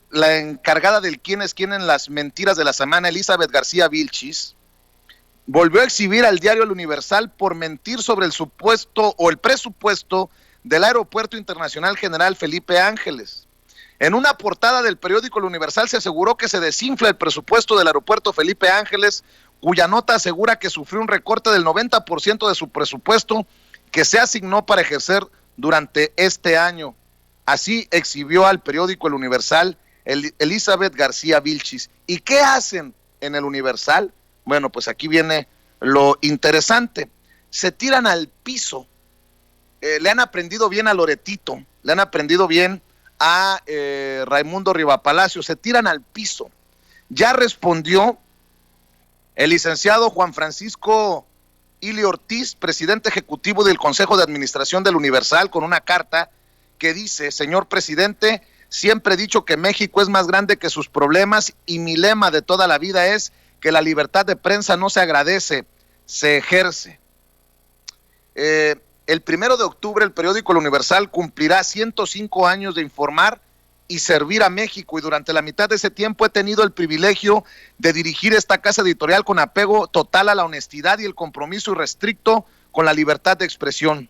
la encargada del quién es quién en las mentiras de la semana, Elizabeth García Vilchis, volvió a exhibir al diario El Universal por mentir sobre el supuesto o el presupuesto del Aeropuerto Internacional General Felipe Ángeles. En una portada del periódico El Universal se aseguró que se desinfla el presupuesto del Aeropuerto Felipe Ángeles, cuya nota asegura que sufrió un recorte del 90% de su presupuesto que se asignó para ejercer durante este año. Así exhibió al periódico El Universal Elizabeth García Vilchis. ¿Y qué hacen en El Universal? Bueno, pues aquí viene lo interesante. Se tiran al piso. Le han aprendido bien a Loretito, le han aprendido bien a Raimundo Rivapalacio, se tiran al piso. Ya respondió el licenciado Juan Francisco Ili Ortiz, presidente ejecutivo del Consejo de Administración del Universal, con una carta que dice: señor presidente, siempre he dicho que México es más grande que sus problemas y mi lema de toda la vida es que la libertad de prensa no se agradece, se ejerce. El 1 de octubre el periódico El Universal cumplirá 105 años de informar y servir a México, y durante la mitad de ese tiempo he tenido el privilegio de dirigir esta casa editorial con apego total a la honestidad y el compromiso irrestricto con la libertad de expresión.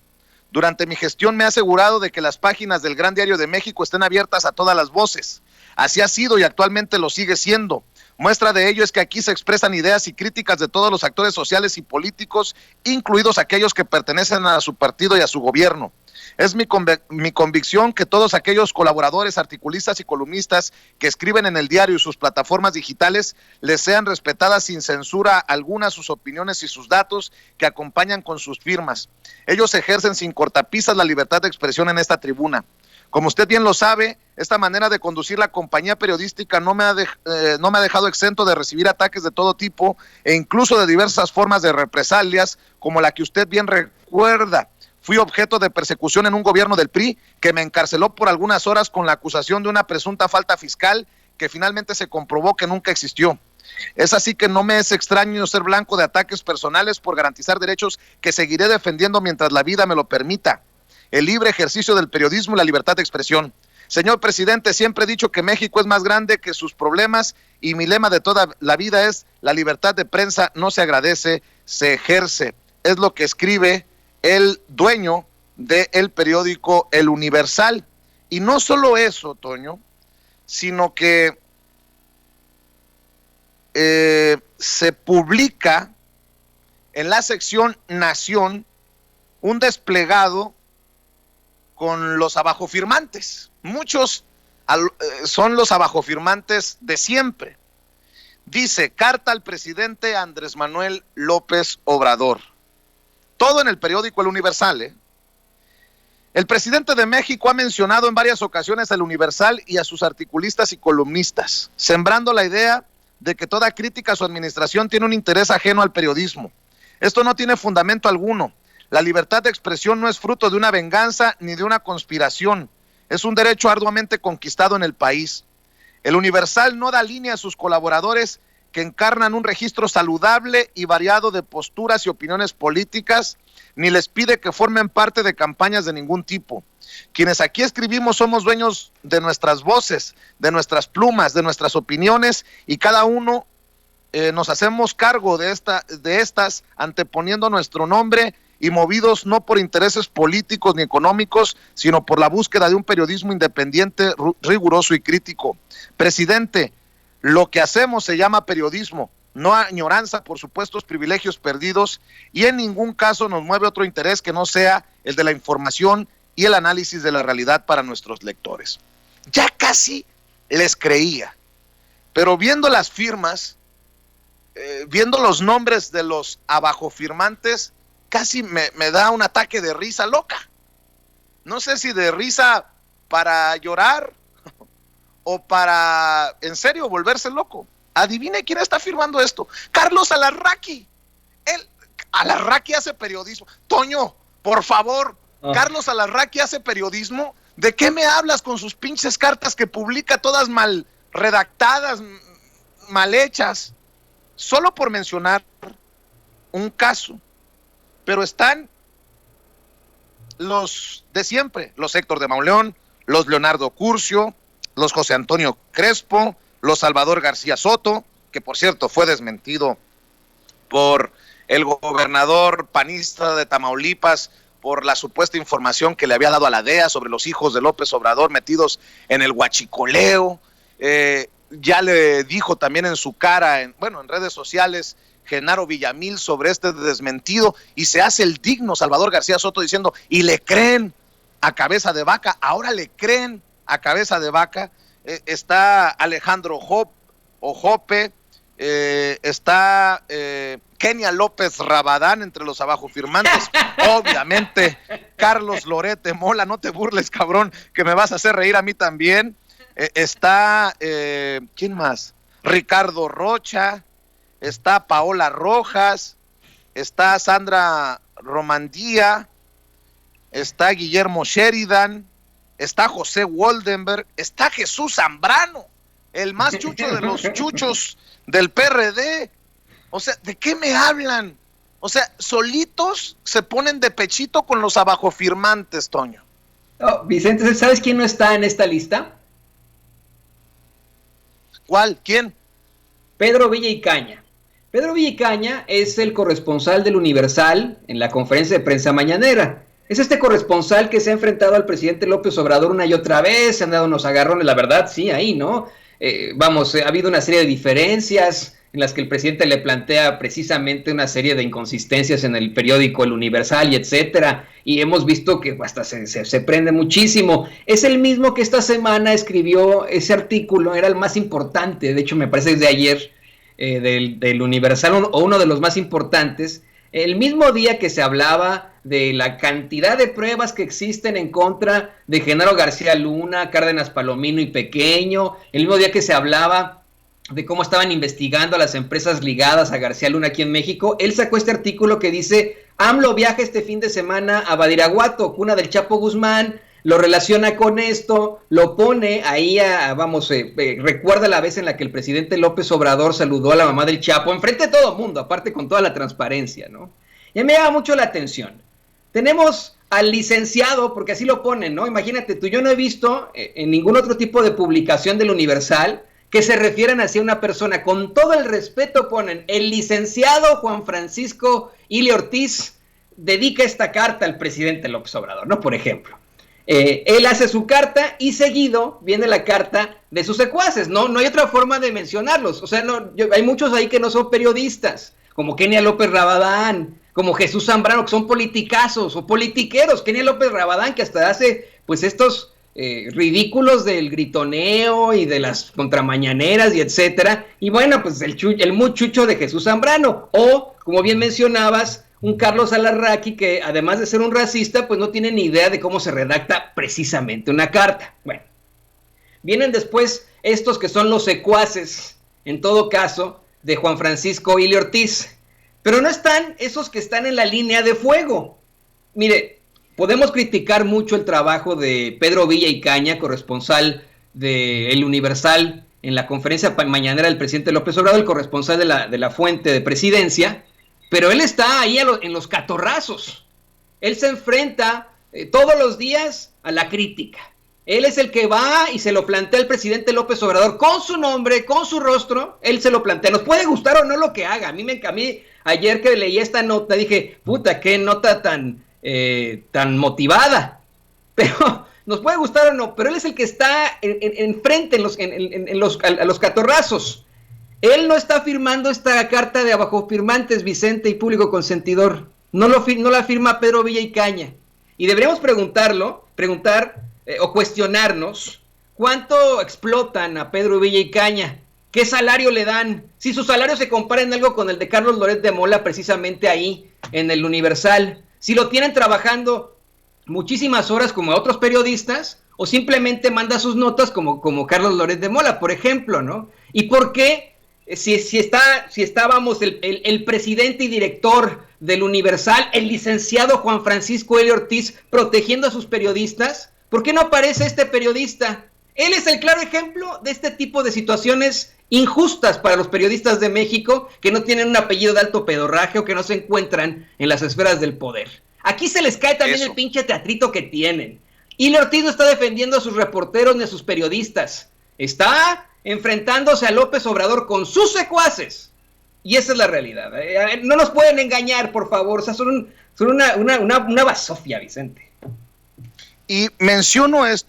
Durante mi gestión me he asegurado de que las páginas del Gran Diario de México estén abiertas a todas las voces. Así ha sido y actualmente lo sigue siendo. Muestra de ello es que aquí se expresan ideas y críticas de todos los actores sociales y políticos, incluidos aquellos que pertenecen a su partido y a su gobierno. Es mi convicción que todos aquellos colaboradores, articulistas y columnistas que escriben en el diario y sus plataformas digitales les sean respetadas sin censura alguna sus opiniones y sus datos que acompañan con sus firmas. Ellos ejercen sin cortapisas la libertad de expresión en esta tribuna. Como usted bien lo sabe, esta manera de conducir la compañía periodística no me ha dejado exento de recibir ataques de todo tipo e incluso de diversas formas de represalias, como la que usted bien recuerda. Fui objeto de persecución en un gobierno del PRI que me encarceló por algunas horas con la acusación de una presunta falta fiscal que finalmente se comprobó que nunca existió. Es así que no me es extraño ser blanco de ataques personales por garantizar derechos que seguiré defendiendo mientras la vida me lo permita: el libre ejercicio del periodismo y la libertad de expresión. Señor presidente, siempre he dicho que México es más grande que sus problemas y mi lema de toda la vida es: la libertad de prensa no se agradece, se ejerce. Es lo que escribe el dueño del periódico El Universal. Y no solo eso, Toño, sino que se publica en la sección Nación un desplegado con los abajofirmantes. Muchos son los abajofirmantes de siempre. Dice: carta al presidente Andrés Manuel López Obrador. Todo en el periódico El Universal. El presidente de México ha mencionado en varias ocasiones al Universal y a sus articulistas y columnistas, sembrando la idea de que toda crítica a su administración tiene un interés ajeno al periodismo. Esto no tiene fundamento alguno. La libertad de expresión no es fruto de una venganza ni de una conspiración. Es un derecho arduamente conquistado en el país. El Universal no da línea a sus colaboradores, que encarnan un registro saludable y variado de posturas y opiniones políticas, ni les pide que formen parte de campañas de ningún tipo. Quienes aquí escribimos somos dueños de nuestras voces, de nuestras plumas, de nuestras opiniones, y cada uno nos hacemos cargo de estas, anteponiendo nuestro nombre y movidos no por intereses políticos ni económicos, sino por la búsqueda de un periodismo independiente, riguroso y crítico. Presidente, lo que hacemos se llama periodismo, no añoranza por supuestos privilegios perdidos, y en ningún caso nos mueve otro interés que no sea el de la información y el análisis de la realidad para nuestros lectores. Ya casi les creía, pero viendo las firmas, viendo los nombres de los abajofirmantes, casi me da un ataque de risa loca. No sé si de risa para llorar o para, en serio, volverse loco. Adivine quién está firmando esto. Carlos Alarraqui. Alarraqui hace periodismo. Toño, por favor, Carlos Alarraqui hace periodismo. ¿De qué me hablas con sus pinches cartas que publica todas mal redactadas, mal hechas? Solo por mencionar un caso. Pero están los de siempre, los Héctor de Mauleón, los Leonardo Curcio, los José Antonio Crespo, los Salvador García Soto, que por cierto fue desmentido por el gobernador panista de Tamaulipas por la supuesta información que le había dado a la DEA sobre los hijos de López Obrador metidos en el huachicoleo. Ya le dijo también en su cara, en redes sociales, Genaro Villamil sobre este desmentido, y se hace el digno Salvador García Soto diciendo, y le creen a cabeza de vaca, ahora le creen a cabeza de vaca. Está Alejandro Jope, está Kenia López Rabadán entre los abajo firmantes, obviamente Carlos Loret de Mola, no te burles, cabrón, que me vas a hacer reír a mí también. Está, ¿quién más? Ricardo Rocha, está Paola Rojas, está Sandra Romandía, está Guillermo Sheridan, está José Woldenberg, está Jesús Zambrano, el más chucho de los chuchos del PRD. O sea, ¿de qué me hablan? O sea, solitos se ponen de pechito con los abajo firmantes, Toño. Oh, Vicente, ¿sabes quién no está en esta lista? ¿Cuál? ¿Quién? Pedro Villa y Caña. Pedro Villa y Caña es el corresponsal del Universal en la conferencia de prensa mañanera. Es este corresponsal que se ha enfrentado al presidente López Obrador una y otra vez, se han dado unos agarrones, la verdad, sí, ahí, ¿no? Ha habido una serie de diferencias en las que el presidente le plantea precisamente una serie de inconsistencias en el periódico El Universal y etcétera, y hemos visto que hasta se prende muchísimo. Es el mismo que esta semana escribió ese artículo, era el más importante, de hecho me parece desde ayer, del Universal, o uno de los más importantes, el mismo día que se hablaba de la cantidad de pruebas que existen en contra de Genaro García Luna, Cárdenas Palomino y Pequeño, el mismo día que se hablaba de cómo estaban investigando a las empresas ligadas a García Luna aquí en México, él sacó este artículo que dice, AMLO viaja este fin de semana a Badiraguato, cuna del Chapo Guzmán, lo relaciona con esto, lo pone ahí recuerda la vez en la que el presidente López Obrador saludó a la mamá del Chapo, enfrente de todo el mundo, aparte con toda la transparencia, ¿no? Y me llama mucho la atención. Tenemos al licenciado, porque así lo ponen, ¿no? Imagínate tú, yo no he visto en ningún otro tipo de publicación del Universal que se refieran hacia una persona, con todo el respeto ponen, el licenciado Juan Francisco Ili Ortiz dedica esta carta al presidente López Obrador, ¿no? Por ejemplo. Él hace su carta y seguido viene la carta de sus secuaces, no hay otra forma de mencionarlos, o sea, hay muchos ahí que no son periodistas, como Kenia López Rabadán, como Jesús Zambrano, que son politicazos o politiqueros, Kenia López Rabadán, que hasta hace pues estos ridículos del gritoneo y de las contramañaneras y etcétera, y bueno, pues el muy chucho de Jesús Zambrano, o como bien mencionabas, un Carlos Alarraqui que además de ser un racista, pues no tiene ni idea de cómo se redacta precisamente una carta. Bueno, vienen después estos que son los secuaces, en todo caso, de Juan Francisco Ili Ortiz, pero no están esos que están en la línea de fuego. Mire, podemos criticar mucho el trabajo de Pedro Villa y Caña, corresponsal de El Universal, en la conferencia mañanera del presidente López Obrador, el corresponsal de la fuente de presidencia, pero él está ahí en los catorrazos. Él se enfrenta todos los días a la crítica. Él es el que va y se lo plantea al presidente López Obrador con su nombre, con su rostro, él se lo plantea. Nos puede gustar o no lo que haga. A mí ayer que leí esta nota dije, puta, qué nota tan motivada. Pero nos puede gustar o no, pero él es el que está enfrente a los catorrazos. Él no está firmando esta carta de abajo firmantes, Vicente y público consentidor. No la firma Pedro Villa y Caña. Y deberíamos preguntar o cuestionarnos cuánto explotan a Pedro Villa y Caña, qué salario le dan, si su salario se compara en algo con el de Carlos Loret de Mola, precisamente ahí en el Universal, si lo tienen trabajando muchísimas horas como a otros periodistas, o simplemente manda sus notas como Carlos Loret de Mola, por ejemplo, ¿no? ¿Y por qué? Si estábamos el presidente y director del Universal, el licenciado Juan Francisco Ili Ortiz, protegiendo a sus periodistas, ¿por qué no aparece este periodista? Él es el claro ejemplo de este tipo de situaciones injustas para los periodistas de México que no tienen un apellido de alto pedorraje o que no se encuentran en las esferas del poder. Aquí se les cae también el pinche teatrito que tienen. Ile Ortiz no está defendiendo a sus reporteros ni a sus periodistas. Está enfrentándose a López Obrador con sus secuaces. Y esa es la realidad. No nos pueden engañar, por favor. O sea, son una basofia, Vicente. Y menciono esto,